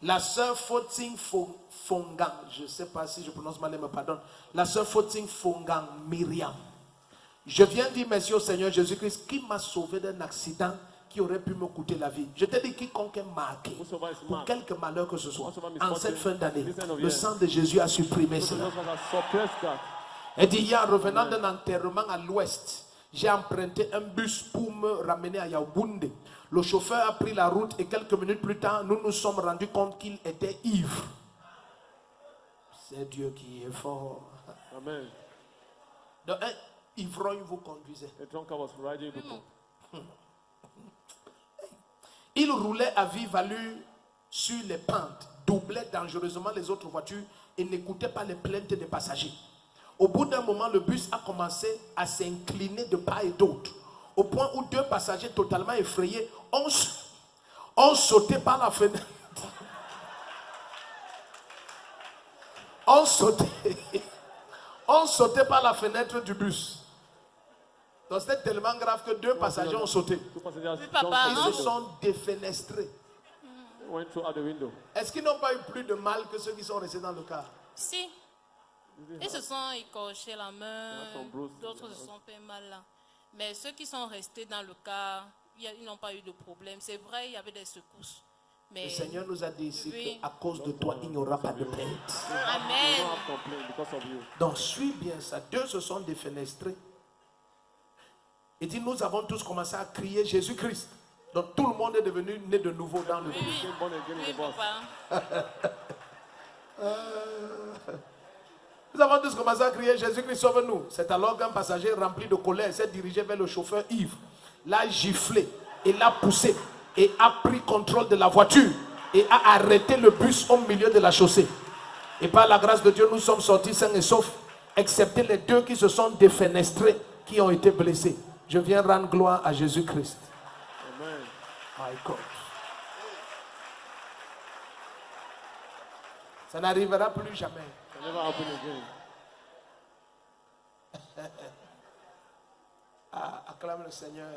La sœur Foting Fongang, je ne sais pas si je prononce mal, me pardonne. La sœur Foting Fongang Myriam. Je viens dire merci au Seigneur Jésus-Christ qui m'a sauvé d'un accident qui aurait pu me coûter la vie. Je te dis, quiconque est marqué pour quelque malheur que ce soit, en cette fin d'année, le sang de Jésus a supprimé cela. Et dit, hier, revenant d'un enterrement à l'ouest, j'ai emprunté un bus pour me ramener à Yaoundé. Le chauffeur a pris la route et quelques minutes plus tard, nous nous sommes rendus compte qu'il était ivre. C'est Dieu qui est fort. Amen. Donc, un ivrogne vous conduisait. Il roulait à vive allure sur les pentes, doublait dangereusement les autres voitures et n'écoutait pas les plaintes des passagers. Au bout d'un moment, le bus a commencé à s'incliner de part et d'autre, au point où deux passagers totalement effrayés ont sauté par la fenêtre. ont sauté par la fenêtre du bus. Donc c'était tellement grave que deux passagers ont sauté. Ils se sont défenestrés. Est-ce qu'ils n'ont pas eu plus de mal que ceux qui sont restés dans le car? Si. Ils se sont écorchés la main, d'autres se sont fait mal là. Mais ceux qui sont restés dans le car, ils n'ont pas eu de problème. C'est vrai, il y avait des secousses. Mais le Seigneur nous a dit ici qu'à cause de toi, il n'y aura pas de plainte. Amen. Donc suis bien ça. Deux se sont défenestrés. Et dit, nous avons tous commencé à crier Jésus-Christ. Donc tout le monde est devenu né de nouveau dans le bus. Nous avons tous commencé à crier Jésus-Christ, sauve-nous. C'est alors qu'un passager rempli de colère s'est dirigé vers le chauffeur ivre, l'a giflé et l'a poussé et a pris contrôle de la voiture et a arrêté le bus au milieu de la chaussée. Et par la grâce de Dieu, nous sommes sortis sains et saufs, excepté les deux qui se sont défenestrés, qui ont été blessés. Je viens rendre gloire à Jésus-Christ. Amen. My God. Ça n'arrivera plus jamais. Acclame le Seigneur.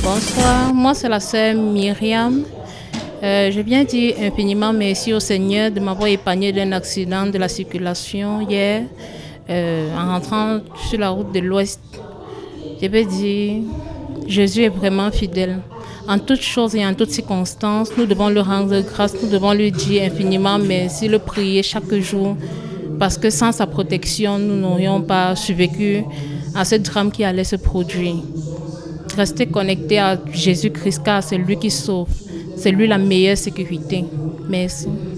Bonsoir, moi c'est la sœur Myriam. Je viens dire infiniment merci au Seigneur de m'avoir épargné d'un accident de la circulation hier en rentrant sur la route de l'Ouest. Je veux dire, Jésus est vraiment fidèle. En toutes choses et en toutes circonstances, nous devons lui rendre grâce, nous devons lui dire infiniment merci, le prier chaque jour, parce que sans sa protection, nous n'aurions pas survécu à ce drame qui allait se produire. Restez connectés à Jésus-Christ, car c'est lui qui sauve, c'est lui la meilleure sécurité. Merci.